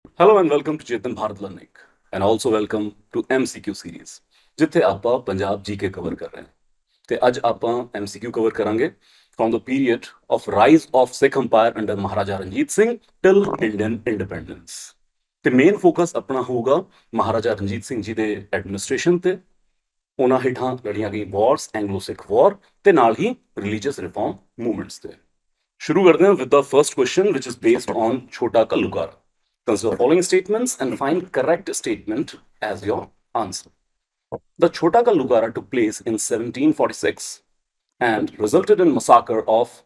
Hello and welcome to Chetan Bharat learning and also welcome to MCQ series ਜਿੱਥੇ ਆਪਾਂ Punjab GK cover ਕਰ ਰਹੇ ਹਾਂ ਤੇ ਅੱਜ ਆਪਾਂ MCQ ਕਵਰ ਕਰਾਂਗੇ from the period of rise of Sikh empire under Maharaja Ranjit Singh till Indian independence ਤੇ ਮੇਨ ਫੋਕਸ ਆਪਣਾ ਹੋਊਗਾ ਮਹਾਰਾਜਾ ਰਣਜੀਤ ਸਿੰਘ ਜੀ ਦੇ ਐਡਮਿਨਿਸਟ੍ਰੇਸ਼ਨ ਤੇ ਉਹਨਾਂ ਹੇਠਾਂ ਲੜੀਆਂ ਗਈ ਵਾਰਸ ਐਂਗਲੋ ਸਿੱਖ ਵਾਰ ਤੇ ਨਾਲ ਹੀ ਰਿਲੀਜੀਅਸ ਰਿਫਾਰਮ ਮੂਵਮੈਂਟਸ ਤੇ ਸ਼ੁਰੂ ਕਰਦੇ ਹਾਂ with the first question which is based on ਛੋਟਾ ਘੱਲੂਘਾਰਾ Consider the following statements and find correct statement as your answer. The Chota Ka Lugara took place in 1746 and resulted in massacre of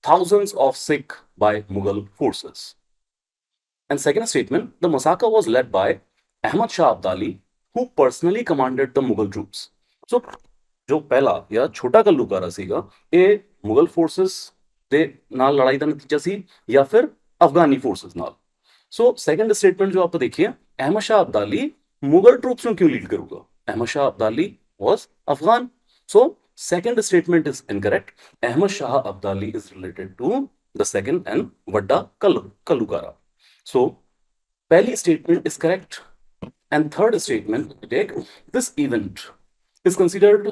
thousands of Sikh by Mughal forces. And second statement, the massacre was led by Ahmad Shah Abdali, who personally commanded the Mughal troops. So, ਜੋ ਪਹਿਲਾ ਜਾਂ ਛੋਟਾ ਘੱਲੂਘਾਰਾ ਸੀਗਾ ਇਹ Mughal forces ਦੇ ਨਾਲ ਲੜਾਈ ਦਾ ਨਤੀਜਾ ਸੀ ਜਾਂ ਫਿਰ ਅਫਗਾਨੀ ਫੋਰਸਸ ਨਾਲ ਸੋ ਸੈਕੰਡ ਸਟੇਟਮੈਂਟ ਜੋ ਆਪਾਂ ਦੇਖੀਏ ਅਹਿਮਦ ਸ਼ਾਹ ਅਬਦਾਲੀ ਮੁਗਲ ਟਰੂਪਸ ਨੂੰ ਕਿਉਂ ਲੀਡ ਕਰੂਗਾ ਅਹਿਮਦ ਸ਼ਾਹ ਅਬਦਾਲੀ ਵਾਸ ਅਫਗਾਨ ਸੋ second statement is incorrect. Ahmad Shah Abdali is related to the second and Vadda Kalugara. So, Pehli statement is correct. And third statement, take this event is considered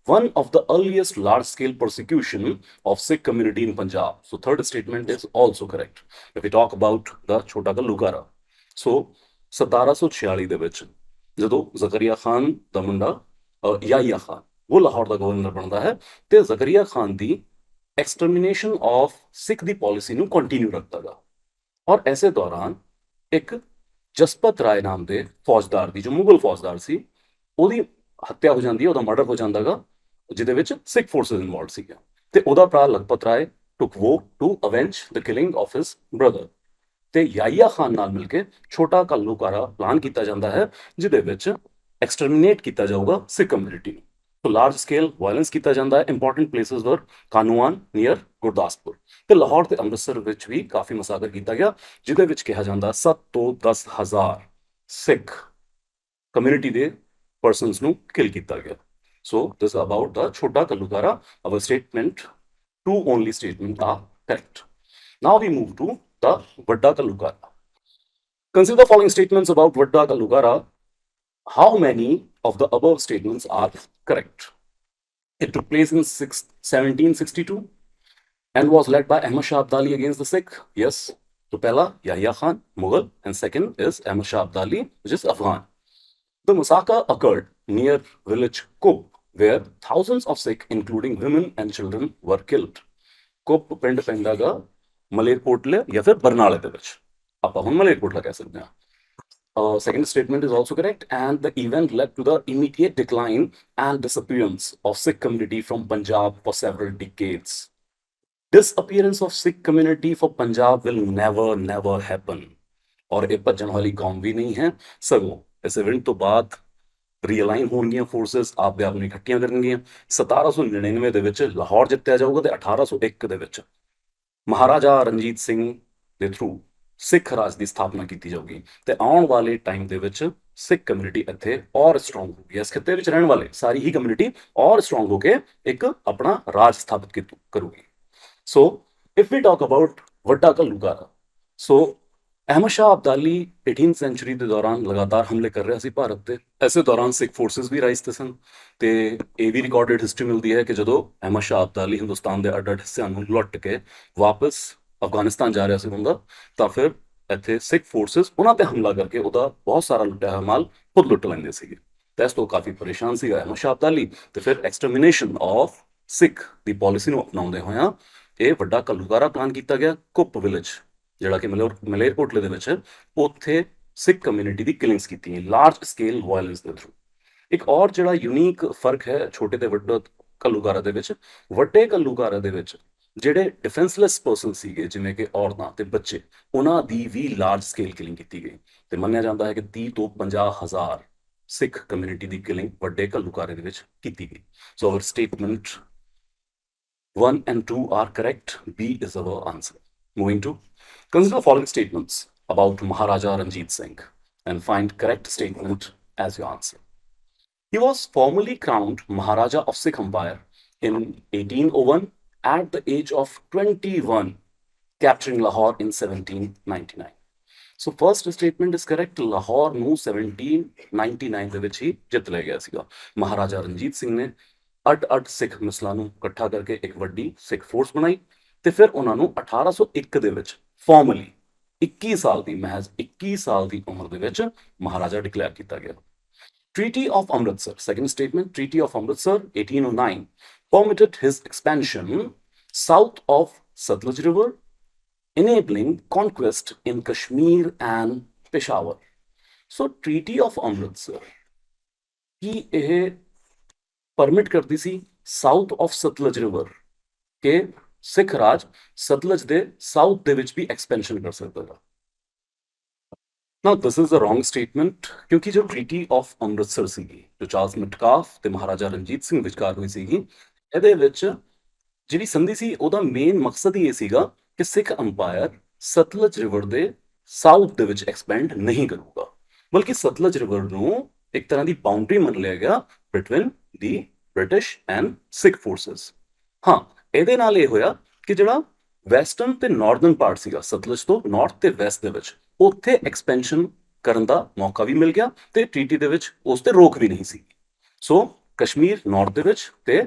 one of the earliest large-scale persecution of Sikh community in Punjab. So third statement is also correct. If we talk about the Chota Lugara. So 1746 ਦੇ ਵਿੱਚ ਜਦੋਂ ਜ਼ਕਰੀਆ ਖਾਨ ਦਾ ਮੁੰਡਾ ਯਾਹਿਆ ਖਾਨ ਉਹ ਲਾਹੌਰ ਦਾ governor ਬਣਦਾ ਹੈ ਤੇ ਜ਼ਕਰੀਆ ਖਾਨ ਦੀ ਐਕਸਟਰਮੀਨੇਸ਼ਨ of Sikh the policy ਨੂੰ continue ਰੱਖਦਾਗਾ ਔਰ ਐਸੇ ਦੌਰਾਨ ਇੱਕ ਜਸਪਤ ਰਾਏ ਨਾਮ ਦੇ ਫੌਜਦਾਰ ਦੀ ਜੋ ਮੁਗਲ ਫੌਜਦਾਰ ਸੀ ਉਹਦੀ ਹੱਤਿਆ ਹੋ ਜਾਂਦੀ ਹੈ ਉਹਦਾ ਮਰਡਰ ਹੋ ਜਾਂਦਾਗਾ ਜਿਹਦੇ ਵਿੱਚ ਸਿੱਖ ਫੋਰਸਸ ਇਨਵੋਲਡ ਸੀਗਾ ਤੇ ਉਹਦਾ ਭਰਾ Lakhpat Rai took vow to avenge the killing of his brother ਤੇ ਯਾਹਿਆ ਖਾਨ ਨਾਲ ਮਿਲ ਕੇ ਛੋਟਾ ਘੱਲੂਘਾਰਾ ਪਲਾਨ ਕੀਤਾ ਜਾਂਦਾ ਹੈ ਜਿਹਦੇ ਵਿੱਚ ਐਕਸਟਰਮੀਨੇਟ ਕੀਤਾ ਜਾਊਗਾ ਸਿੱਖ ਕਮਿਊਨਿਟੀ ਨੂੰ ਸੋ ਲਾਰਜ ਸਕੇਲ ਵਾਇਲੈਂਸ ਕੀਤਾ ਜਾਂਦਾ ਹੈ ਇੰਪੋਰਟੈਂਟ ਪਲੇਸਿਸ ਵਰ ਕਾਨੂੰਨ ਨੀਅਰ ਗੁਰਦਾਸਪੁਰ ਤੇ ਲਾਹੌਰ ਤੇ ਅੰਮ੍ਰਿਤਸਰ ਵਿੱਚ ਵੀ ਕਾਫੀ ਮਸਾਕਰ ਕੀਤਾ ਗਿਆ ਜਿਹਦੇ ਵਿੱਚ ਕਿਹਾ ਜਾਂਦਾ 7 ਤੋਂ 10 ਹਜ਼ਾਰ ਸਿੱਖ ਕਮਿਊਨਿਟੀ ਦੇ ਪਰਸਨਸ ਨੂੰ ਕਿਲ ਕੀਤਾ ਗਿਆ So this is about the Chota Kalugara. Our statement, two only statements are correct. Now we move to the Vadda Kalugara. Consider the following statements about Vadda Kalugara. How many of the above statements are correct? It took place in 1762 and was led by Ahmad Shah Abdali against the Sikh. Yes. So Pehla, Yahya Khan, Mughal, and second is Ahmad Shah Abdali, which is Afghan. The massacre occurred near village Kub, where thousands of Sikh, including women and children, were killed. Kub ਪਿੰਡ ਪੈਂਦਾਗਾ ਮਲੇਰਕੋਟਲੇ ਜਾਂ ਫਿਰ ਬਰਨਾਲੇ ਦੇ ਵਿੱਚ ਆਪਾਂ ਹੁਣ ਮਲੇਰਕੋਟਲਾ ਕਹਿ ਸਕਦੇ ਹਾਂ second statement is also correct and the event led to the immediate decline and disappearance of Sikh community from Punjab for several decades. Disappearance of Sikh community for Punjab will never happen. ਔਰ ਇਹ ਭੱਜਣ ਵਾਲੀ ਕੌਮ ਵੀ ਨਹੀਂ ਹੈ ਸਗੋਂ ਇਸ event ਤੋਂ ਬਾਅਦ ਰੀਅਲਾਈਨ ਹੋਣਗੀਆਂ ਫੋਰਸਸ ਆਪਦੇ ਆਪ ਨੂੰ ਇਕੱਠੀਆਂ ਕਰਨਗੀਆਂ 1799 ਦੇ ਵਿੱਚ ਲਾਹੌਰ ਜਿੱਤਿਆ ਜਾਊਗਾ ਤੇ 1801 ਦੇ ਵਿੱਚ ਮਹਾਰਾਜਾ ਰਣਜੀਤ ਸਿੰਘ ਦੇ ਥਰੂ ਸਿੱਖ ਰਾਜ ਦੀ ਸਥਾਪਨਾ ਕੀਤੀ ਜਾਊਗੀ ਤੇ ਆਉਣ ਵਾਲੇ ਟਾਈਮ ਦੇ ਵਿੱਚ ਸਿੱਖ ਕਮਿਊਨਿਟੀ ਇੱਥੇ ਔਰ ਸਟਰੋਂਗ ਹੋਊਗੀ ਇਸ ਖਿੱਤੇ ਵਿੱਚ ਰਹਿਣ ਵਾਲੇ ਸਾਰੀ ਹੀ ਕਮਿਊਨਿਟੀ ਔਰ ਸਟਰੋਂਗ ਹੋ ਕੇ ਇੱਕ ਆਪਣਾ ਰਾਜ ਸਥਾਪਿਤ ਕਰੂਗੀ so if we talk about Vadda ਘੱਲੂਘਾਰਾ so Ahmad Shah Abdali 18th century ਦੇ ਦੌਰਾਨ ਲਗਾਤਾਰ ਹਮਲੇ ਕਰ ਰਿਹਾ ਸੀ ਭਾਰਤ ਤੇ ਐਸੇ ਦੌਰਾਨ ਸਿੱਖ ਫੋਰਸਸ ਵੀ ਰਾਈਜ਼ ਤੇ ਸਨ ਤੇ ਇਹ ਵੀ ਰਿਕਾਰਡਡ ਹਿਸਟਰੀ ਮਿਲਦੀ ਹੈ ਕਿ ਜਦੋਂ ਅਹਿਮਦ ਸ਼ਾਹ ਅਬਦਾਲੀ ਹਿੰਦੁਸਤਾਨ ਦੇ ਅੱਡ-ਅੱਡ ਹਿੱਸਿਆਂ ਨੂੰ ਲੁੱਟ ਕੇ ਵਾਪਸ ਅਫਗਾਨਿਸਤਾਨ ਜਾ ਰਿਹਾ ਸੀ ਹੁੰਦਾ ਤਾਂ ਫਿਰ ਇੱਥੇ ਸਿੱਖ ਫੋਰਸਸ ਉਹਨਾਂ ਤੇ ਹਮਲਾ ਕਰਕੇ ਉਹਦਾ ਬਹੁਤ ਸਾਰਾ ਲੁੱਟਿਆ ਹੋਇਆ ਮਾਲ ਖੁਦ ਲੁੱਟ ਲੈਂਦੇ ਸੀਗੇ ਤੇ ਇਸ ਤੋਂ ਕਾਫੀ ਪਰੇਸ਼ਾਨ ਸੀਗਾ ਅਹਿਮਦ ਸ਼ਾਹ ਅਬਦਾਲੀ ਤੇ ਫਿਰ ਐਕਸਟਰਮੀਨੇਸ਼ਨ ਆਫ ਸਿੱਖ ਦੀ ਪਾਲਿਸੀ ਨੂੰ ਅਪਣਾਉਂਦੇ ਹੋਇਆਂ ਇਹ ਵੱਡਾ ਘੱਲੂਘਾਰਾ ਪਲਾਨ ਕੀਤਾ ਗਿਆ ਕੁੱਪ ਵਿਲੇਜ ਜਿਹੜਾ ਕਿ ਮਲੇਰਕੋਟਲੇ ਦੇ ਵਿੱਚ ਉੱਥੇ ਸਿੱਖ ਕਮਿਊਨਿਟੀ ਦੀ ਕਿਲਿੰਗਸ ਕੀਤੀਆਂ ਲਾਰਜ ਸਕੇਲ ਵਾਇਲੈਂਸ ਦੇ ਥਰੂ ਇੱਕ ਔਰ ਜਿਹੜਾ ਯੂਨੀਕ ਫਰਕ ਹੈ ਛੋਟੇ ਤੇ ਵੱਡੇ ਘੱਲੂਘਾਰਾ ਦੇ ਵਿੱਚ ਵੱਡੇ ਘੱਲੂਘਾਰਾ ਦੇ ਵਿੱਚ ਜਿਹੜੇ ਡਿਫੈਂਸਲੈਸ ਪਰਸਨ ਸੀਗੇ ਜਿਵੇਂ ਕਿ ਔਰਤਾਂ ਤੇ ਬੱਚੇ ਉਹਨਾਂ ਦੀ ਵੀ ਲਾਰਜ ਸਕੇਲ ਕਿਲਿੰਗ ਕੀਤੀ ਗਈ ਤੇ ਮੰਨਿਆ ਜਾਂਦਾ ਹੈ ਕਿ 30 ਤੋਂ 50 ਹਜ਼ਾਰ ਸਿੱਖ ਕਮਿਊਨਿਟੀ ਦੀ ਕਿਲਿੰਗ ਵੱਡੇ ਘੱਲੂਘਾਰੇ ਦੇ ਵਿੱਚ ਕੀਤੀ ਗਈ ਸੋ hour statement 1 and 2 are correct. B is our answer. Moving to consider the following statements about Maharaja Ranjit Singh and find correct statement as your answer. He was formally crowned Maharaja of Sikh Empire in 1801 at the age of 21, capturing Lahore in 1799. So first statement is correct. Lahore ਨੂੰ 1799 ਦੇ ਵਿੱਚ ਹੀ ਜਿੱਤ ਲਿਆ ਗਿਆ ਸੀਗਾ। ਮਹਾਰਾਜਾ ਰਣਜੀਤ ਸਿੰਘ ਨੇ ਅੱਡ-ਅੱਡ ਸਿੱਖ ਮਿਸਲਾਂ ਨੂੰ ਇਕੱਠਾ ਕਰਕੇ ਇੱਕ ਵੱਡੀ ਸਿੱਖ ਫੋਰਸ ਬਣਾਈ ਤੇ ਫਿਰ ਉਹਨਾਂ ਨੂੰ 1801 ਦੇ ਵਿੱਚ ਫਾਰਮਲੀ 21 ਸਾਲ ਦੀ, ਮਹਿਜ਼ 21 ਸਾਲ ਦੀ ਉਮਰ ਦੇ ਵਿੱਚ ਮਹਾਰਾਜਾ ਡਿਕਲੇਅਰ ਕੀਤਾ ਗਿਆ। Treaty of Amritsar, second statement, Treaty of Amritsar 1809 permitted his expansion south of Satluj River, enabling conquest in Kashmir and Peshawar. So Treaty of Amritsar ਕੀ ਇਹ ਪਰਮਿਟ ਕਰਦੀ ਸੀ ਸਾਊਥ ਆਫ ਸਤਲੁਜ ਰਿਵਰ ਕਿ ਸਿੱਖ ਰਾਜ ਸਤਲੁਜ ਦੇ ਸਾਊਥ ਦੇ ਵਿੱਚ ਵੀ expansion ਕਰ ਸਕਦਾ ਹੈ। Now this is the wrong statement ਕਿਉਂਕਿ ਜੋ ਟ੍ਰੀਟੀ ਆਫ ਅੰਮ੍ਰਿਤਸਰ ਸੀਗੀ, ਜੋ ਚਾਰਲਸ ਮੈਟਕਾਫ ਤੇ ਮਹਾਰਾਜਾ ਰਣਜੀਤ ਸਿੰਘ ਵਿਚਕਾਰ ਹੋਈ ਸੀਗੀ, ਇਹਦੇ ਵਿੱਚ ਜਿਹੜੀ ਸੰਧੀ ਸੀ ਉਹਦਾ ਮੇਨ ਮਕਸਦ ਹੀ ਇਹ ਸੀਗਾ ਕਿ ਸਿੱਖ ਅੰਪਾਇਰ ਸਤਲੁਜ ਰਿਵਰ ਦੇ ਸਾਊਥ ਦੇ ਵਿੱਚ ਐਕਸਪੈਂਡ ਨਹੀਂ ਕਰੂਗਾ, ਬਲਕਿ ਸਤਲੁਜ ਰਿਵਰ ਨੂੰ ਇੱਕ ਤਰ੍ਹਾਂ ਦੀ ਬਾਉਂਡਰੀ ਮੰਨ ਲਿਆ ਗਿਆ between the British and Sikh forces. ਹਾਂ, ਇਹਦੇ ਨਾਲ ਇਹ ਹੋਇਆ ਕਿ ਜਿਹੜਾ ਵੈਸਟਰਨ ਤੇ ਨਾਰਥਰਨ ਪਾਰਟ ਸੀਗਾ ਸਤਲੁਜ ਤੋਂ ਨਾਰਥ ਤੇ ਵੈਸਟ ਦੇ ਵਿੱਚ, ਉੱਥੇ ਐਕਸਪੈਂਸ਼ਨ ਕਰਨ ਦਾ ਮੌਕਾ ਵੀ ਮਿਲ ਗਿਆ ਤੇ ਟ੍ਰੀਟੀ ਦੇ ਵਿੱਚ ਉਸ ਤੇ ਰੋਕ ਵੀ ਨਹੀਂ ਸੀ। ਸੋ ਕਸ਼ਮੀਰ ਨਾਰਥ ਦੇ ਵਿੱਚ ਤੇ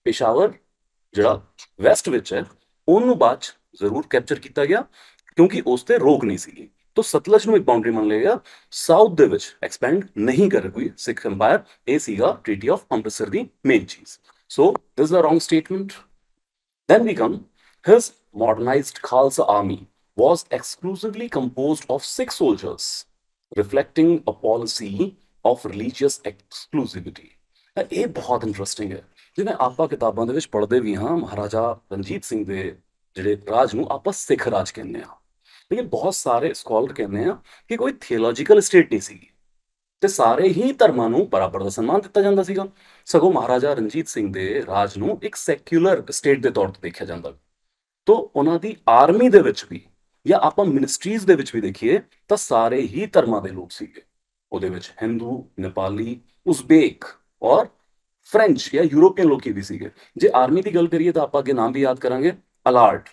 ਪੇਸ਼ਾਵਰ ਜਿਹੜਾ ਵੈਸਟ ਵਿੱਚ ਹੈ ਉਹਨੂੰ ਬਾਅਦ ਚ ਜ਼ਰੂਰ ਕੈਪਚਰ ਕੀਤਾ ਗਿਆ ਕਿਉਂਕਿ ਉਸ ਤੇ ਰੋਕ ਨਹੀਂ ਸੀਗੀ। तो सतलज ਨੂੰ ਇੱਕ ਬਾਉਂਡਰੀ ਮੰਨ ਲਿਆ ਗਿਆ, ਸਾਊਥ ਦੇ ਵਿੱਚ ਐਕਸਪੈਂਡ ਨਹੀਂ ਕਰ ਕੋਈ ਸਿੱਖ ਅੰਪਾਇਰ। ਇਹ ਸੀਗਾ ਟ੍ਰੀਟੀ ਆਫ ਅੰਮ੍ਰਿਤਸਰ ਦੀ ਮੇਨ ਚੀਜ਼। So this is a wrong statement. Then we come, his modernized Khalsa army was exclusively composed of Sikh soldiers, reflecting a policy of religious exclusivity. ਇਹ ਬਹੁਤ ਇੰਟਰਸਟਿੰਗ ਹੈ। ਜਿਵੇਂ ਆਪਾਂ ਕਿਤਾਬਾਂ ਦੇ ਵਿੱਚ ਪੜ੍ਹਦੇ ਵੀ ਹਾਂ, ਮਹਾਰਾਜਾ ਰਣਜੀਤ ਸਿੰਘ ਦੇ ਜਿਹੜੇ ਰਾਜ ਨੂੰ ਆਪਾਂ ਸਿੱਖ ਰਾਜ ਕਹਿੰਦੇ ਹਾਂ, ਲੇਕਿਨ ਬਹੁਤ ਸਾਰੇ ਸਕਾਲਰ ਕਹਿੰਦੇ ਆ ਕਿ ਕੋਈ ਥੀਓਲੋਜੀਕਲ ਸਟੇਟ ਨਹੀਂ ਸੀਗੀ ਤੇ ਸਾਰੇ ਹੀ ਧਰਮਾਂ ਨੂੰ ਬਰਾਬਰ ਦਾ ਸਨਮਾਨ ਦਿੱਤਾ ਜਾਂਦਾ ਸੀਗਾ। ਸਗੋਂ ਮਹਾਰਾਜਾ ਰਣਜੀਤ ਸਿੰਘ ਦੇ ਰਾਜ ਨੂੰ ਇੱਕ ਸੈਕੂਲਰ ਸਟੇਟ ਦੇ ਤੌਰ ਤੇ ਦੇਖਿਆ ਜਾਂਦਾ। ਤੋਂ ਉਹਨਾਂ ਦੀ ਆਰਮੀ ਦੇ ਵਿੱਚ ਵੀ ਜਾਂ ਆਪਾਂ ਮਿਨਿਸਟਰੀਜ਼ ਦੇ ਵਿੱਚ ਵੀ ਦੇਖੀਏ ਤਾਂ ਸਾਰੇ ਹੀ ਧਰਮਾਂ ਦੇ ਲੋਕ ਸੀਗੇ। ਉਹਦੇ ਵਿੱਚ ਹਿੰਦੂ, ਨੇਪਾਲੀ, ਉਜ਼ਬੇਕ ਔਰ ਫ੍ਰੈਂਚ ਜਾਂ ਯੂਰੋਪੀਅਨ ਲੋਕੀ ਵੀ ਸੀਗੇ। ਜੇ ਆਰਮੀ ਦੀ ਗੱਲ ਕਰੀਏ ਤਾਂ ਆਪਾਂ ਅੱਗੇ ਨਾਮ ਵੀ ਯਾਦ ਕਰਾਂਗੇ, ਅਲਾਰਡ,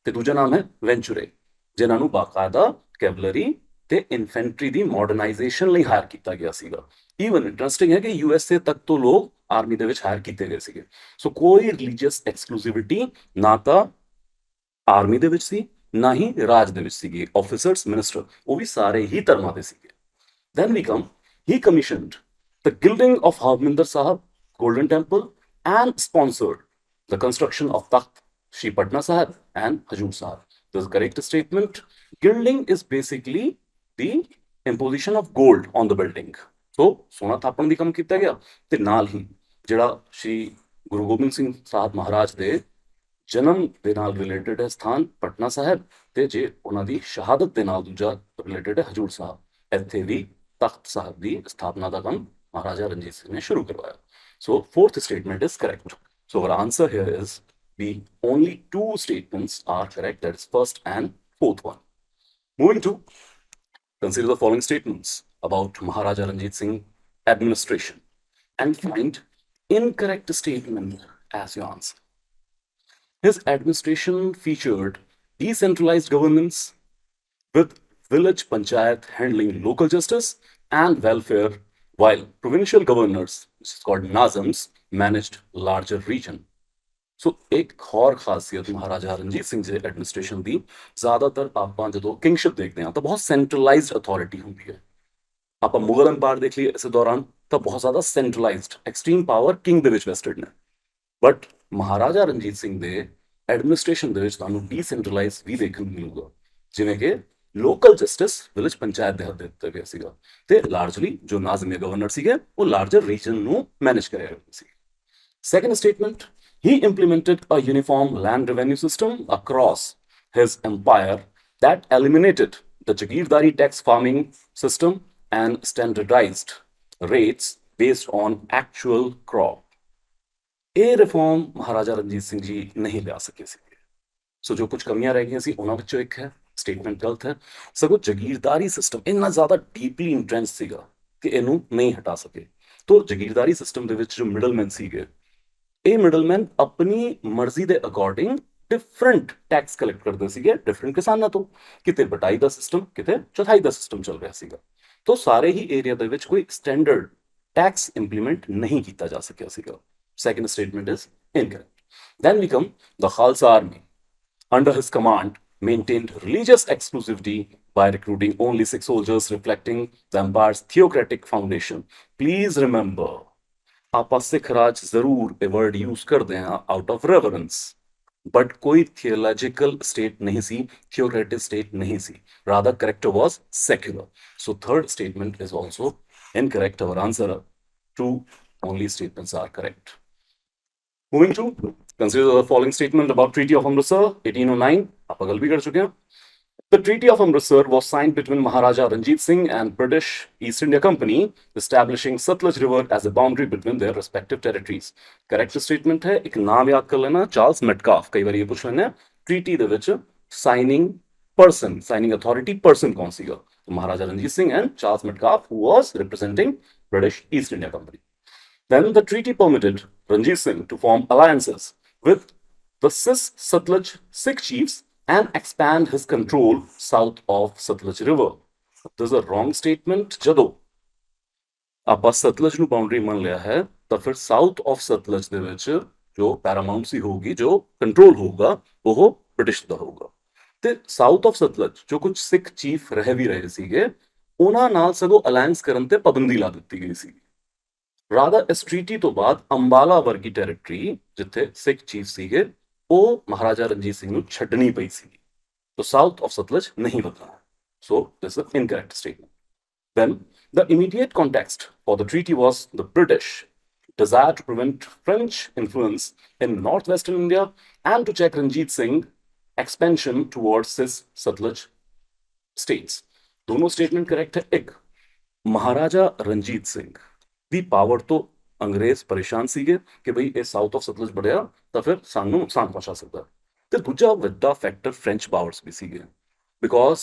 ਤੇ ਦੂਜਾ ਨਾਮ ਹੈ ਵੈਂਚੂਰੇ, ਜਿਨ੍ਹਾਂ ਨੂੰ ਬਾਕਾਇਦਾ ਕੈਵਲਰੀ ਤੇ ਇਨਫੈਂਟਰੀ ਦੀ ਮਾਡਰਨਾਈਜੇਸ਼ਨ ਲਈ ਹਾਇਰ ਕੀਤਾ ਗਿਆ ਸੀਗਾ। ਈਵਨ ਇੰਟਰਸਟਿੰਗ ਹੈ ਕਿ ਯੂਐਸਏ ਤੱਕ ਤੋਂ ਲੋਕ ਆਰਮੀ ਦੇ ਵਿੱਚ ਹਾਇਰ ਕੀਤੇ ਗਏ ਸੀਗੇ। ਸੋ ਕੋਈ ਰਿਲੀਜੀਅਸ ਐਕਸਕਲੂਸਿਵਿਟੀ ਨਾ ਤਾਂ ਆਰਮੀ ਦੇ ਵਿੱਚ ਸੀ ਨਾ ਹੀ ਰਾਜ ਦੇ ਵਿੱਚ ਸੀਗੀ। ਆਫੀਸਰਸ, ਮਿਨਿਸਟਰ, ਉਹ ਵੀ ਸਾਰੇ ਹੀ ਧਰਮਾਂ ਦੇ ਸੀਗੇ। Then we come, he commissioned the gilding of Harmandir Sahib golden temple and sponsored the construction of Takht Shri Patna Sahib and Hazur Sahib. The correct statement, gilding is basically the imposition of gold on the building. So ਸੋਨਾ ਥਾਪਣ ਦੀ ਕੰਮ ਕੀਤਾ ਗਿਆ ਤੇ ਨਾਲ ਹੀ ਜਿਹੜਾ ਸ਼੍ਰੀ ਗੁਰੂ ਗੋਬਿੰਦ ਸਿੰਘ ਸਾਹਿਬ ਮਹਾਰਾਜ ਦੇ ਜਨਮ ਦੇ ਨਾਲ ਰਿਲੇਟਡ ਹੈ ਸਥਾਨ ਪਟਨਾ ਸਾਹਿਬ, ਤੇ ਜੇ ਉਹਨਾਂ ਦੀ ਸ਼ਹਾਦਤ ਦੇ ਨਾਲ ਦੂਜਾ ਰਿਲੇਟਡ ਹੈ ਹਜੂਰ ਸਾਹਿਬ, ਇੱਥੇ ਵੀ ਤਖਤ ਸਾਹਿਬ ਦੀ ਸਥਾਪਨਾ ਦਾ ਕੰਮ ਮਹਾਰਾਜਾ ਰਣਜੀਤ ਸਿੰਘ ਨੇ ਸ਼ੁਰੂ ਕਰਵਾਇਆ। So fourth statement is correct. So our answer here is B. Only two statements are correct, that is first and fourth one. Moving to consider the following statements about Maharaja Ranjit Singh administration and find incorrect statement as your answer. His administration featured decentralized governance with village panchayat handling local justice and welfare, while provincial governors, which is called nazams, managed larger region. ਸੋ ਇੱਕ ਹੋਰ ਖਾਸੀਅਤ Maharaja Ranjit Singh ji administration ਦੀ, ਜ਼ਿਆਦਾਤਰ ਆਪਾਂ ਜਦੋਂ ਕਿੰਗਸ਼ਿਪ ਦੇਖਦੇ ਹਾਂ ਤਾਂ ਬਹੁਤ ਸੈਂਟਰਲਾਈਜ਼ਡ ਅਥਾਰਟੀ ਹੁੰਦੀ ਹੈ। ਆਪਾਂ ਮੁਗਲ ਅੰਪਾਇਰ ਦੇਖ ਲਈਏ ਇਸ ਦੌਰਾਨ ਤਾਂ ਬਹੁਤ ਜ਼ਿਆਦਾ ਸੈਂਟਰਲਾਈਜ਼ਡ ਐਕਸਟ੍ਰੀਮ ਪਾਵਰ ਕਿੰਗ ਦੇ ਵਿੱਚ ਵੈਸਟਡ ਨੇ, ਬਟ ਮਹਾਰਾਜਾ ਰਣਜੀਤ ਸਿੰਘ ਦੇ ਐਡਮਿਨਿਸਟ੍ਰੇਸ਼ਨ ਦੇ ਵਿੱਚ ਤੁਹਾਨੂੰ ਡੀਸੈਂਟਰਲਾਈਜ਼ ਵੀ ਦੇਖਣ ਨੂੰ ਮਿਲੂਗਾ, ਜਿਵੇਂ ਕਿ ਲੋਕਲ ਜਸਟਿਸ ਵਿਲੇਜ ਪੰਚਾਇਤ ਦੇ ਹੱਥ ਦਿੱਤਾ ਗਿਆ ਸੀਗਾ ਤੇ ਲਾਰਜਲੀ ਜੋ ਨਾਜ਼ਮ ਗਵਰਨਰ ਸੀਗੇ ਉਹ ਲਾਰਜਰ ਰੀਜਨ ਨੂੰ ਮੈਨੇਜ ਕਰਿਆ ਕਰਦੇ ਸੀ। Second statement, he implemented a uniform land revenue system across his empire that eliminated the Jagirdari tax farming system and standardized rates based on actual crop. ਇਹ ਰਿਫਾਰਮ ਮਹਾਰਾਜਾ ਰਣਜੀਤ ਸਿੰਘ ਜੀ ਨਹੀਂ ਲਿਆ ਸਕੇ ਸੀਗੇ। ਸੋ ਜੋ ਕੁਝ ਕਮੀਆਂ ਰਹਿ ਗਈਆਂ ਸੀ ਉਹਨਾਂ ਵਿੱਚੋਂ ਇੱਕ ਹੈ, ਸਟੇਟਮੈਂਟ ਗਲਤ ਹੈ। ਸਗੋਂ ਜਗੀਰਦਾਰੀ ਸਿਸਟਮ ਇੰਨਾ ਜ਼ਿਆਦਾ ਡੀਪਲੀ ਇੰਟਰੈਂਸ ਸੀਗਾ ਕਿ ਇਹਨੂੰ ਨਹੀਂ ਹਟਾ ਸਕੇ। ਤੋ ਜਗੀਰਦਾਰੀ ਸਿਸਟਮ ਦੇ ਵਿੱਚ ਜੋ ਮਿਡਲਮੈਨ ਸੀਗੇ, ਇਹ ਮਿਡਲਮੈਨ ਆਪਣੀ ਮਰਜ਼ੀ ਦੇ ਅਕੋਰਡਿੰਗ डिफरेंट टैक्स कलेक्ट करते ਸੀਗੇ डिफरेंट ਕਿਸਾਨਾਂ ਤੋਂ, ਕਿਤੇ ਬਟਾਈ ਦਾ ਸਿਸਟਮ, ਕਿਤੇ ਚੌਥਾਈ ਦਾ ਸਿਸਟਮ ਚੱਲ ਰਿਹਾ ਸੀਗਾ। तो ਸਾਰੇ ਹੀ ਏਰੀਆ ਦੇ ਵਿੱਚ ਕੋਈ ਸਟੈਂਡਰਡ ਟੈਕਸ ਇੰਪਲੀਮੈਂਟ ਨਹੀਂ ਕੀਤਾ ਜਾ ਸਕਿਆ ਸੀਗਾ। Second statement is incorrect. Then we come the Khalsa army under his command maintained religious exclusivity by recruiting only 6 soldiers, reflecting the empire's theocratic foundation. Please remember, ਆਪਾਂ ਸਿੱਖ ਰਾਜ ਜ਼ਰੂਰ ਇਹ ਵਰਡ ਯੂਜ਼ ਕਰਦੇ ਹਾਂ ਆਊਟ ਆਫ ਰੈਵਰੈਂਸ, बट कोई theological state नहीं सी, theocratic state नहीं सी, rather character was secular. So third statement is also incorrect. Our answer two only statements are correct. Moving to consider the following statement about Treaty of Amritsar 1809. आप गल भी कर चुके हैं। The Treaty of Amritsar was signed between Maharaja Ranjit Singh and British East India Company, establishing Satluj River as a boundary between their respective territories. Correct statement है, एक नाम याद कर लेना, चार्ल्स मेटकाफ। कई बार ये पूछ लेना, ट्रीटी ਦੇ ਵਿੱਚ signing person, signing authority person कौन सीगा? तो महाराजा Ranjit Singh and Charles Metcalfe, who was representing British East India Company. Then the treaty permitted Ranjit Singh to form alliances with the Sis Satluj Sikh chiefs and expand his control south of Satluj River. This is a wrong statement. ਜਦੋਂ ਆਪਾਂ ਸਤਲੁਜ ਨੂੰ boundary ਮੰਨ ਲਿਆ ਹੈ ਤਾਂ ਫਿਰ south of Sutlej ਦੇ ਵਿੱਚ ਜੋ ਪੈਰਾਮਾਉਂਟਸੀ ਹੋਊਗੀ, ਜੋ ਕੰਟਰੋਲ ਹੋਊਗਾ, ਉਹ ਬ੍ਰਿਟਿਸ਼ ਦਾ ਹੋਊਗਾ। ਤੇ ਸਾਊਥ ਆਫ ਸਤਲੁਜ ਜੋ ਕੁਝ ਸਿੱਖ ਚੀਫ ਰਹਿ ਵੀ ਰਹੇ ਸੀਗੇ, ਉਹਨਾਂ ਨਾਲ ਸਗੋਂ ਅਲਾਈਅੰਸ ਕਰਨ ਤੇ ਪਾਬੰਦੀ ਲਾ ਦਿੱਤੀ ਗਈ ਸੀ। ਰਾਦਰ ਇਸ ਟ੍ਰੀਟੀ ਤੋਂ ਬਾਅਦ ਅੰਬਾਲਾ ਵਰਗੀ ਟੈਰੀਟਰੀ ਜਿੱਥੇ ਸਿੱਖ ਚੀਫ ਸੀਗੇ, ਉਹ ਮਹਾਰਾਜਾ ਰਣਜੀਤ ਸਿੰਘ ਨੂੰ ਛੱਡਣੀ ਪਈ ਸੀ। तो south of Satluj नहीं बदला। So this is an incorrect statement. Then the immediate context for the treaty was the British desire to prevent French influence in northwestern India and to check Ranjit Singh expansion towards his Satluj states. दोनों statement correct है। एक, महाराजा रंजीत सिंह ਦੀ power ਤੋਂ ਅੰਗਰੇਜ਼ ਪਰੇਸ਼ਾਨ ਸੀਗੇ ਕਿ ਬਈ ਇਹ ਸਾਊਥ ਆਫ ਸਤਲੁਜ ਬੜਿਆ ਤਾਂ ਫਿਰ ਸਾਨੂੰ ਨੁਕਸਾਨ ਪਹੁੰਚਾ ਸਕਦਾ। ਤੇ ਦੂਜਾ ਵੱਡਾ ਫੈਕਟਰ ਫ੍ਰੈਂਚ ਪਾਵਰਸ ਵੀ ਸੀਗੇ, ਬਿਕੋਜ਼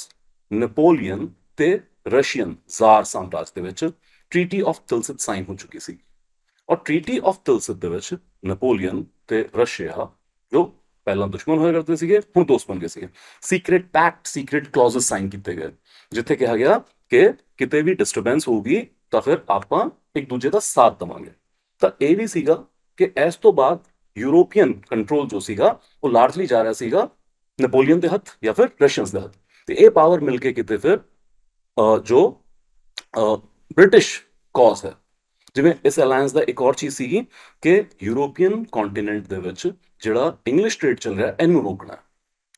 ਨੈਪੋਲੀਅਨ ਤੇ ਰਸ਼ੀਅਨ ਜ਼ਾਰ ਸਾਮਰਾਜ ਦੇ ਵਿੱਚ ਟ੍ਰੀਟੀ ਆਫ ਤਿਲਸਿਤ ਸਾਈਨ ਹੋ ਚੁੱਕੀ ਸੀ। ਔਰ ਟ੍ਰੀਟੀ ਆਫ ਤਿਲਸਿਤ ਦੇ ਵਿੱਚ ਨੈਪੋਲੀਅਨ ਤੇ ਰਸ਼ੀਆ ਜੋ ਪਹਿਲਾਂ ਦੁਸ਼ਮਣ ਹੋਇਆ ਕਰਦੇ ਸੀਗੇ, ਹੁਣ ਦੋਸਤ ਬਣ ਗਏ ਸੀਗੇ। Secret packet, secret clauses sign ਕੀਤੇ ਗਏ, ਜਿੱਥੇ ਕਿਹਾ ਗਿਆ ਕਿ ਕਿਤੇ ਵੀ ਡਿਸਟਰਬੈਂਸ ਹੋਊਗੀ ਤਾਂ ਫਿਰ ਆਪਾਂ ਇੱਕ ਦੂਜੇ ਦਾ ਸਾਥ ਦੇਵਾਂਗੇ। ਤਾਂ ਇਹ ਵੀ ਸੀਗਾ ਕਿ ਇਸ ਤੋਂ ਬਾਅਦ यूरोपियन कंट्रोल जो सीगा वो लार्जली जा रहा सीगा नेपोलियन के हथ या फिर रशियंस के हथ। तो ये पावर मिलके किते फिर जो ब्रिटिश कॉज है, जिवें इस अलायंस का एक और चीज सीगी कि यूरोपियन कॉन्टिनेंट दे विच जिहड़ा इंग्लिश ट्रेड चल रहा है इनू रोकना।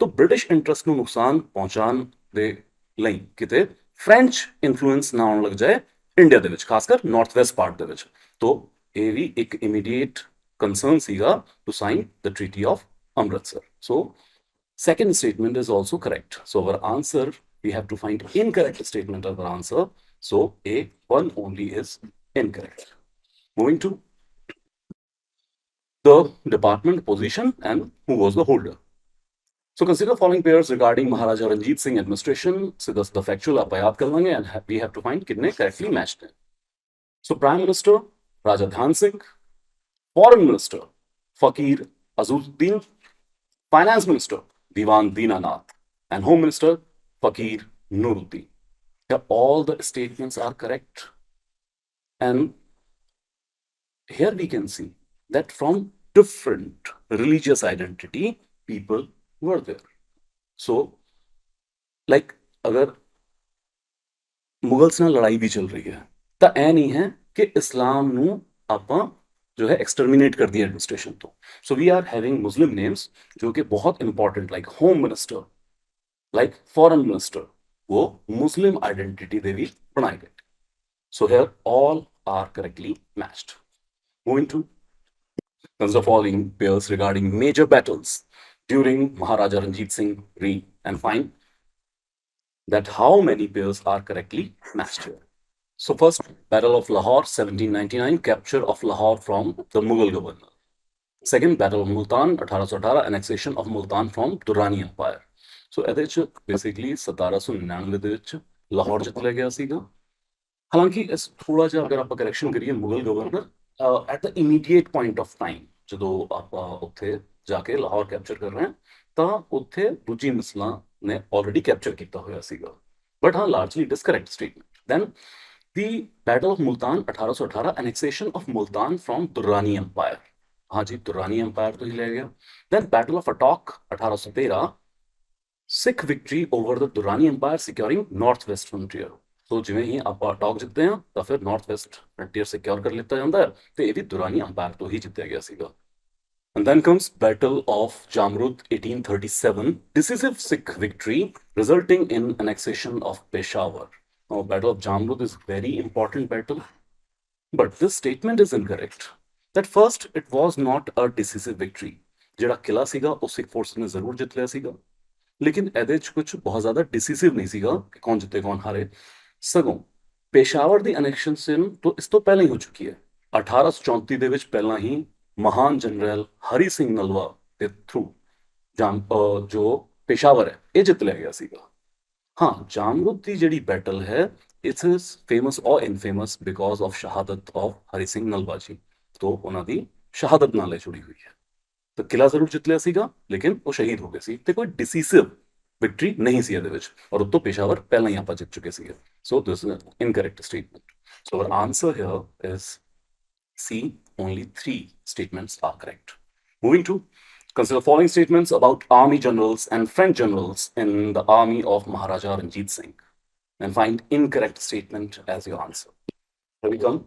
तो ब्रिटिश इंटरस्ट ਨੂੰ ਨੁਕਸਾਨ ਪਹੁੰਚਾਉਣ ਦੇ ਲਈ ਕਿਤੇ ਫ੍ਰੈਂਚ ਇਨਫਲੂਐਂਸ ਨਾ ਆਉਣ ਲੱਗ ਜਾਏ ਇੰਡੀਆ ਦੇ ਵਿੱਚ, ਖਾਸ ਕਰ ਨਾਰਥ ਵੈਸਟ ਪਾਰਟ ਦੇ ਵਿੱਚ। तो ਇਹ ਵੀ ਇੱਕ immediate concern siga to sign the Treaty of Amritsar. So second statement is also correct. So our answer, we have to find incorrect statement of our answer. So A, one only is incorrect. Moving to the department, position and who was the holder. So consider following pairs regarding Maharaja Ranjit Singh administration. So that's the factual aap yaad kar lenge and we have to find kitne correctly matched hain. So Prime Minister Raja Dhyan Singh, Foreign Minister Fakir Azuddin, Finance Minister Diwan Dinanath, and Home Minister Fakir Nuruddin. Here all the statements are correct, and here we can see that from different religious identity people were there. So like अगर Mughals ਨਾਲ ਲੜਾਈ ਵੀ ਚੱਲ ਰਹੀ ਹੈ ਤਾਂ ਇਹ ਨਹੀਂ ਹੈ ਕਿ ਇਸਲਾਮ ਨੂੰ ਆਪਾਂ जो है एक्सटर्मिनेट कर दिया एडमिनिस्ट्रेशन। तो so we are having Muslim names जो कि बहुत important, like home minister, like foreign minister, वो मुस्लिम आइडेंटिटी दे भी बनाए गए। So here all are correctly matched. Moving to consider following pairs regarding major battles during Maharaja Ranjit Singh reign and find that how many pairs are correctly matched here. So first, Battle of Lahore, 1799, capture of Lahore from the Mughal governor. Second, Battle of Multan, 1818, annexation of Multan from Durrani Empire. So ਇਹਦੇ ਚ basically 1799 ਦੇ ਵਿੱਚ ਲਾਹੌਰ ਜਿੱਤ ਲਿਆ ਗਿਆ ਸੀਗਾ। ਹਾਲਾਂਕਿ ਇਸ ਥੋੜਾ ਜਿਹਾ ਅਗਰ ਆਪਾਂ ਕਰੈਕਸ਼ਨ ਕਰੀਏ, Mughal governor at the immediate point of time ਜਦੋਂ ਆਪਾਂ ਉੱਥੇ ਜਾ ਕੇ ਲਾਹੌਰ ਕੈਪਚਰ ਕਰ ਰਹੇ ਹਾਂ ਤਾਂ ਉੱਥੇ ਦੂਜੀ ਮਿਸਲਾਂ ਨੇ ਆਲਰੇਡੀ ਕੈਪਚਰ ਕੀਤਾ ਹੋਇਆ ਸੀਗਾ, ਬਟ ਹਾਂ largely it is correct statement. Then the Battle of Multan 1818 annexation of Multan from Durrani Empire, हाँ जी दुर्रानी एम्पायर तो ही ले गया। Then battle of Attock 1813 Sikh victory over the Durrani empire securing north west frontier. तो जिवें ही आप अटॉक जितते हैं तो फिर नॉर्थ वेस्ट फ्रंटियर सिक्योर कर लिता जाता है, तो ये भी दुरानी एम्पायर तो ही जितया गया सीगा। And then comes Battle of Jamrud 1837, decisive Sikh victory resulting in annexation of Peshawar. Now, Battle of Jamrud is very important battle, but this statement is incorrect. That first, it was not a decisive victory. ਜਿਹੜਾ ਕਿਲਾ ਸੀਗਾ ਉਹ ਸਿੱਖ force ਨੇ ਜ਼ਰੂਰ ਜਿੱਤ ਲਿਆ ਸੀਗਾ, ਲੇਕਿਨ ਇਹਦੇ ਚ ਕੁਝ ਬਹੁਤ ਜ਼ਿਆਦਾ ਡਿਸੀਸਿਵ ਨਹੀਂ ਸੀਗਾ ਕਿ ਕੌਣ ਜਿੱਤੇ ਕੌਣ ਹਾਰੇ। ਸਗੋਂ ਪੇਸ਼ਾਵਰ ਦੀ ਅਨੈਕਸ਼ਨ ਤੋਂ ਇਸ ਤੋਂ ਪਹਿਲਾਂ ਹੀ ਹੋ ਚੁੱਕੀ ਹੈ। 1834 ਦੇ ਵਿੱਚ ਪਹਿਲਾਂ ਹੀ ਮਹਾਨ ਜਨਰਲ ਹਰੀ ਸਿੰਘ ਨਲਵਾ ਦੇ ਥਰੂ ਜੋ ਪੇਸ਼ਾਵਰ ਹੈ ਇਹ ਜਿੱਤ ਲਿਆ ਗਿਆ ਸੀਗਾ। हाँ जामरुद की ਜਿਹੜੀ बैटल है इट्स इज फेमस और इनफेमस बिकॉज ऑफ शहादत ऑफ हरि सिंह नलवा जी। तो ਉਹਨਾਂ ਦੀ ਸ਼ਹਾਦਤ ਨਾਲ ਜੁੜੀ ਹੋਈ ਹੈ। ਤਾਂ ਕਿਲਾ ਜ਼ਰੂਰ ਜਿੱਤ ਲਿਆ ਸੀਗਾ ਲੇਕਿਨ ਉਹ ਸ਼ਹੀਦ ਹੋ ਗਏ ਸੀ ਤੇ ਕੋਈ ਡਿਸੀਸਿਵ ਵਿਕਟਰੀ ਨਹੀਂ ਸੀ ਇਹਦੇ ਵਿੱਚ, ਔਰ ਉਤੋਂ ਪੇਸ਼ਾਵਰ ਪਹਿਲਾਂ ਹੀ ਆਪਾਂ ਜਿੱਤ ਚੁੱਕੇ ਸੀਗੇ। So this is incorrect statement. So our answer here is C. Only 3 statements are correct. Moving to consider following statements about army generals and French generals in the army of Maharaja Ranjit Singh and find incorrect statement as your answer. Here we come.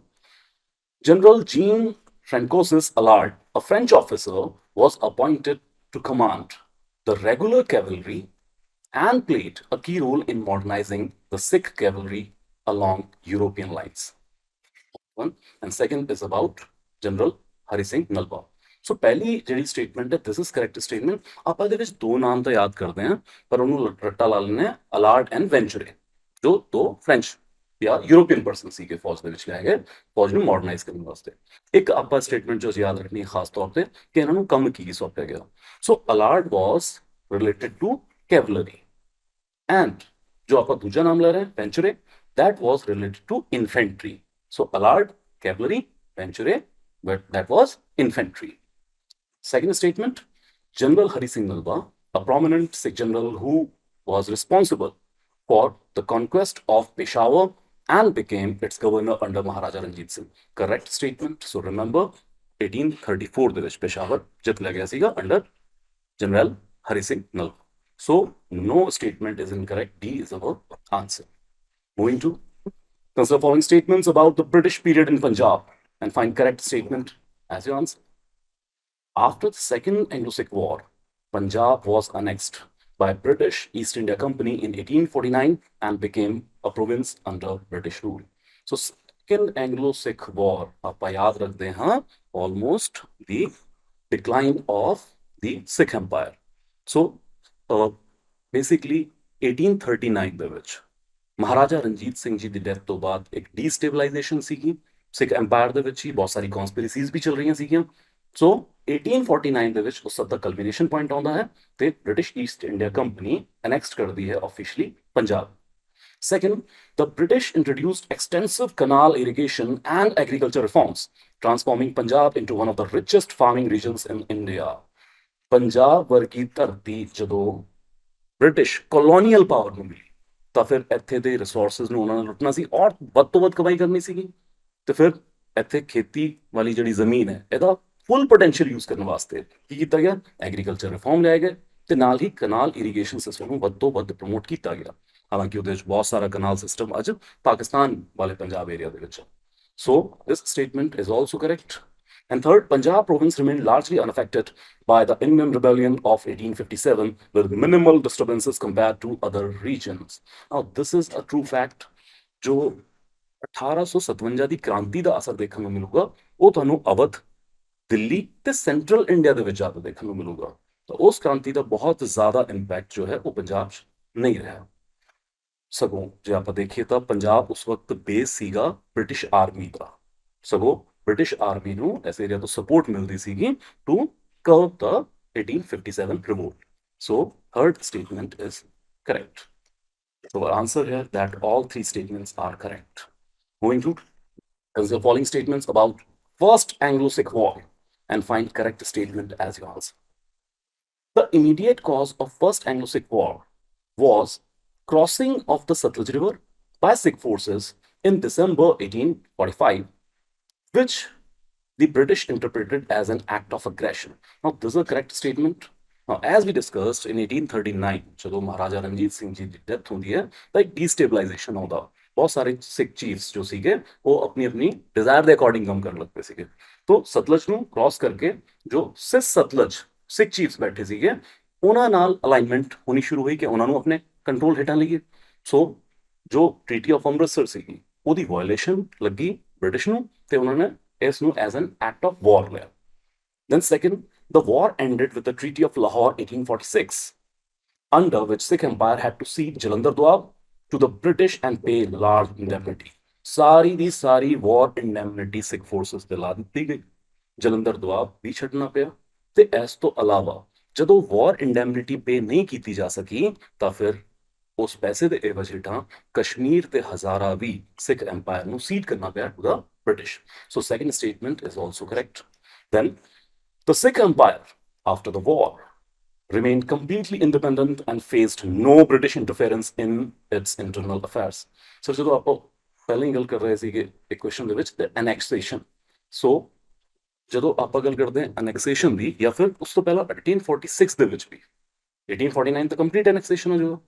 General Jean Francois Allard, a French officer, was appointed to command the regular cavalry and played a key role in modernizing the Sikh cavalry along European lines. One and second is about General Hari Singh Nalwa. ਸੋ ਪਹਿਲੀ ਜਿਹੜੀ statement ਹੈ this is correct statement. ਆਪਾਂ ਇਹਦੇ ਵਿੱਚ ਦੋ ਨਾਮ ਤਾਂ ਯਾਦ ਕਰਦੇ ਹਾਂ ਪਰ ਉਹਨੂੰ ਰੱਟਾ ਲਾ ਲੈਂਦੇ ਹਾਂ, ਅਲਾਰਡ ਐਂਡ ਵੈਂਚੁਰੇ, ਜੋ ਦੋ ਫ੍ਰੈਂਚ ਜਾਂ ਯੂਰੋਪੀਅਨ ਪਰਸਨ ਸੀਗੇ ਫੌਜ ਦੇ ਵਿੱਚ ਲਿਆਏ ਗਏ ਫੌਜ ਨੂੰ ਮਾਡਰਨਾਈਜ਼ ਕਰਨ ਵਾਸਤੇ। ਇੱਕ ਆਪਾਂ ਸਟੇਟਮੈਂਟ ਜੋ ਯਾਦ ਰੱਖਣੀ ਹੈ ਖਾਸ ਤੌਰ ਤੇ ਕਿ ਇਹਨਾਂ ਨੂੰ ਕੰਮ ਕੀ ਸੌਂਪਿਆ ਗਿਆ। ਸੋ ਅਲਾਰਡ ਵਾਸ ਰਿਲੇਟਡ ਟੂ ਕੈਵਲਰੀ ਐਂਡ ਜੋ ਆਪਾਂ ਦੂਜਾ ਨਾਮ ਲੈ ਰਹੇ ਹਾਂ ਵੈਂਚੁਰੇ that was related to infantry. So Allard, cavalry, Venture, but that was infantry. Second statement, General Hari Singh Nalwa, a prominent Sikh general who was responsible for the conquest of Peshawar and became its governor under Maharaja Ranjit Singh. Correct statement. So remember, 1834 ਦੇ ਵਿੱਚ Peshawar ਜਿੱਤ ਲਿਆ ਗਿਆ ਸੀਗਾ under General Hari Singh Nalwa. So no statement is incorrect. D is our answer. Moving to consider following statements about the British period in Punjab and find correct statement as your answer. After the Second Anglo-Sikh War, Punjab was annexed by British East India Company in 1849 and became a province under British rule. So Second Anglo-Sikh War, ਆਪਾਂ ਯਾਦ ਰੱਖਦੇ ਹਾਂ almost the decline of the Sikh Empire. So basically 1839 ਦੇ ਵਿੱਚ ਮਹਾਰਾਜਾ ਰਣਜੀਤ ਸਿੰਘ ਜੀ ਦੀ death ਤੋਂ ਬਾਅਦ ਇੱਕ ਡੀਸਟੇਬਲਾਈਜੇਸ਼ਨ ਸੀਗੀ ਸਿੱਖ ਐਮਪਾਇਰ ਦੇ ਵਿੱਚ ਹੀ, ਬਹੁਤ ਸਾਰੀ ਕਨਸਪੀਰੇਸੀਜ਼ ਵੀ ਚੱਲ ਰਹੀਆਂ ਸੀਗੀਆਂ। ਸੋ 1849 ਦੇ ਵਿੱਚ ਉਸ ਸਭ ਦਾ ਕਲਮੀਨੇਸ਼ਨ ਪੁਆਇੰਟ ਆਉਂਦਾ ਹੈ ਤੇ ਬ੍ਰਿਟਿਸ਼ ਈਸਟ ਇੰਡੀਆ ਕੰਪਨੀ ਅਨੈਕਸਡ ਕਰਦੀ ਹੈ officially Punjab. Second, the British introduced extensive canal irrigation and agriculture reforms, transforming Punjab into one of the richest farming regions in India. Punjab ਵਰਗੀ ਧਰਤੀ ਜਦੋਂ ਬ੍ਰਿਟਿਸ਼ ਕਲੋਨੀਅਲ ਪਾਵਰ ਨੂੰ ਮਿਲੀ ਤਾਂ ਫਿਰ ਇੱਥੇ ਦੇ ਰਿਸੋਰਸਿਸ ਨੂੰ ਉਹਨਾਂ ਨੇ ਲੁੱਟਣਾ ਸੀ ਔਰ ਵੱਧ ਤੋਂ ਵੱਧ ਕਮਾਈ ਕਰਨੀ ਸੀਗੀ। ਤੇ ਫਿਰ ਇੱਥੇ ਖੇਤੀ ਵਾਲੀ ਜਿਹੜੀ ਜ਼ਮੀਨ ਹੈ ਇਹਦਾ ਫੁੱਲ ਪੋਟੈਂਸ਼ੀਅਲ ਯੂਜ਼ ਕਰਨ ਵਾਸਤੇ ਕੀ ਕੀਤਾ ਗਿਆ, ਐਗਰੀਕਲਚਰ ਰਿਫਾਰਮ ਲਿਆਏ ਗਏ ਤੇ ਨਾਲ ਹੀ ਕਨਾਲ ਇਰੀਗੇਸ਼ਨ ਸਿਸਟਮ ਨੂੰ ਵੱਧ ਤੋਂ ਵੱਧ ਪ੍ਰਮੋਟ ਕੀਤਾ ਗਿਆ। ਹਾਲਾਂਕਿ ਉਹਦੇ ਵਿੱਚ ਬਹੁਤ ਸਾਰਾ ਕਨਾਲ ਸਿਸਟਮ ਅੱਜ ਪਾਕਿਸਤਾਨ ਵਾਲੇ ਪੰਜਾਬ ਏਰੀਆ ਦੇ ਵਿੱਚ। So this statement is also correct. And third, Punjab province remained largely unaffected by the Indian Rebellion of 1857 with minimal disturbances compared to other regions. Now, this is a true fact. जो 1857 ਦੀ ਕ੍ਰਾਂਤੀ ਦਾ ਅਸਰ ਦੇਖਣ ਨੂੰ ਮਿਲੂਗਾ ਉਹ ਤੁਹਾਨੂੰ ਅਵਧ, ਦਿੱਲੀ ਤੇ central India ਦੇ ਵਿੱਚ ਜ਼ਿਆਦਾ ਦੇਖਣ ਨੂੰ ਮਿਲੂਗਾ। ਤਾਂ ਉਸ ਕ੍ਰਾਂਤੀ ਦਾ ਬਹੁਤ ਜ਼ਿਆਦਾ ਇੰਪੈਕਟ ਜੋ ਹੈ ਉਹ ਪੰਜਾਬ 'ਚ ਨਹੀਂ ਰਿਹਾ। ਸਗੋਂ ਜੇ ਆਪਾਂ ਦੇਖੀਏ ਤਾਂ ਪੰਜਾਬ ਉਸ ਵਕਤ ਬੇਸ ਸੀਗਾ ਬ੍ਰਿਟਿਸ਼ ਆਰਮੀ ਦਾ, ਸਗੋਂ ਬ੍ਰਿਟਿਸ਼ ਆਰਮੀ ਨੂੰ ਇਸ ਏਰੀਆ ਤੋਂ ਸਪੋਰਟ ਮਿਲਦੀ ਸੀਗੀ to curb the 1857 revolt. So third statement is correct. So our answer here that all three statements are correct. Moving to the following statements about First Anglo-Sikh War and find correct statement as your answer. The immediate cause of First Anglo-Sikh War was crossing of the Satluj River by Sikh forces in December 1845, which the British interpreted as an act of aggression. Now, this is a correct statement. Now, as we discussed in 1839, ਜਦੋਂ ਮਹਾਰਾਜਾ ਰਣਜੀਤ ਸਿੰਘ ਜੀ ਦੀ death ਹੁੰਦੀ ਹੈ ਤਾਂ ਇੱਕ ਡੀਸਟੇਬਲਾਈਜੇਸ਼ਨ ਆਉਂਦਾ, ਬਹੁਤ ਸਾਰੇ ਸਿੱਖ ਚੀਫਸ ਜੋ ਸੀਗੇ ਉਹ ਆਪਣੀ ਆਪਣੀ ਡਿਜ਼ਾਇਰ ਦੇ ਅਕੋਰਡਿੰਗ ਕੰਮ ਕਰਨ ਲੱਗ ਪਏ ਸੀਗੇ। ਤੋਂ ਸਤਲੁਜ ਨੂੰ ਕ੍ਰਾਸ ਕਰਕੇ ਜੋ ਸਿਸ ਸਤਲੁਜ ਸਿੱਖ ਚੀਫਸ ਬੈਠੇ ਸੀਗੇ ਉਹਨਾਂ ਨਾਲ ਅਲਾਈਨਮੈਂਟ ਹੋਣੀ ਸ਼ੁਰੂ ਹੋਈ ਕਿ ਉਹਨਾਂ ਨੂੰ ਆਪਣੇ ਕੰਟਰੋਲ ਹੇਠਾਂ ਲਈਏ। ਸੋ ਜੋ ਟ੍ਰੀਟੀ ਆਫ ਅੰਮ੍ਰਿਤਸਰ ਸੀਗੀ ਉਹਦੀ ਵਾਇਓਲੇਸ਼ਨ ਲੱਗੀ ਬ੍ਰਿਟਿਸ਼ ਨੂੰ ਤੇ ਉਹਨਾਂ ਨੇ ਇਸ ਨੂੰ ਐਜ਼ ਐਨ ਐਕਟ ਆਫ ਵਾਰ ਲਿਆ। Then second, the war ended with the Treaty of Lahore 1846, under which Sikh Empire had to cede Jalandhar Doab to the British and pay large indemnity. Sorry the sorry war indemnity Sikh forces ਤੇ ਲਾ ਦਿੱਤੀ ਗਈ, ਜਲੰਧਰ ਦੁਆਬ ਵੀ ਛੱਡਣਾ ਪਿਆ। ਤੇ ਇਸ ਤੋਂ ਇਲਾਵਾ ਜਦੋਂ war indemnity ਪੇ ਨਹੀਂ ਕੀਤੀ ਜਾ ਸਕੀ ਤਾਂ ਫਿਰ ਉਸ ਪੈਸੇ ਦੇ ਏਵਜ ਹੇਠਾਂ ਕਸ਼ਮੀਰ ਤੇ ਹਜ਼ਾਰਾ ਵੀ ਸਿੱਖ ਐਮਪਾਇਰ ਨੂੰ ਸੀਡ ਕਰਨਾ ਪਿਆ to the British. So second statement is also correct. Then the Sikh Empire, after the war, remained completely independent and faced no British interference in its internal affairs. So, ਜਦੋਂ ਆਪਾਂ ਪਹਿਲਾਂ ਹੀ ਗੱਲ ਕਰ ਰਹੇ ਸੀਗੇ ਇੱਕ ਕੁਐਸਚਨ ਦੇ ਵਿੱਚ ਐਨੈਕਸੇਸ਼ਨ, ਸੋ ਜਦੋਂ ਆਪਾਂ ਗੱਲ ਕਰਦੇ ਹਾਂ ਐਨੈਕਸੇਸ਼ਨ ਦੀ ਜਾਂ ਫਿਰ ਉਸ ਤੋਂ ਪਹਿਲਾਂ 1846 ਦੇ ਵਿੱਚ ਵੀ 1849 ਤੱਕ ਕੰਪਲੀਟ ਐਨੈਕਸੇਸ਼ਨ ਹੋ ਜਾਊਗਾ।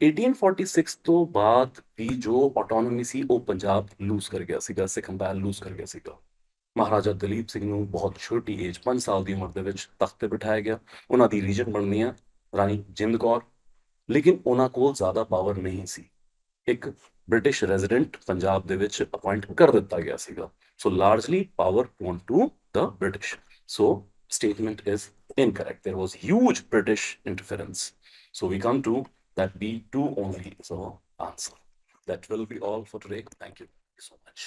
1846 ਤੋਂ ਬਾਅਦ ਵੀ ਜੋ ਆਟੋਨੋਮੀ ਸੀ ਉਹ ਪੰਜਾਬ ਲੂਜ਼ ਕਰ ਗਿਆ ਸੀਗਾ, ਸਿੱਖ ਅੰਪਾਇਰ ਲੂਜ਼ ਕਰ ਗਿਆ ਸੀਗਾ। ਮਹਾਰਾਜਾ ਦਲੀਪ ਸਿੰਘ ਨੂੰ ਬਹੁਤ ਛੋਟੀ ਏਜ 5 ਸਾਲ ਦੀ ਉਮਰ ਦੇ ਵਿੱਚ ਤਖਤ ਤੇ ਬਿਠਾਇਆ ਗਿਆ। ਉਹਨਾਂ ਦੀ ਰੀਜਨ ਬਣਨੀ ਆ ਰਾਣੀ ਜਿੰਦ ਕੌਰ, ਲੇਕਿਨ ਉਹਨਾਂ ਕੋਲ ਜ਼ਿਆਦਾ ਪਾਵਰ ਨਹੀਂ ਸੀ। ਇੱਕ ਬ੍ਰਿਟਿਸ਼ ਰੈਜ਼ੀਡੈਂਟ ਪੰਜਾਬ ਦੇ ਵਿੱਚ ਅਪਾਇੰਟ ਕਰ ਦਿੱਤਾ ਗਿਆ ਸੀਗਾ। So largely power went to the British. So statement is incorrect. There was huge British interference. So we come to that B2 only is our answer. That will be all for today. Thank you so much.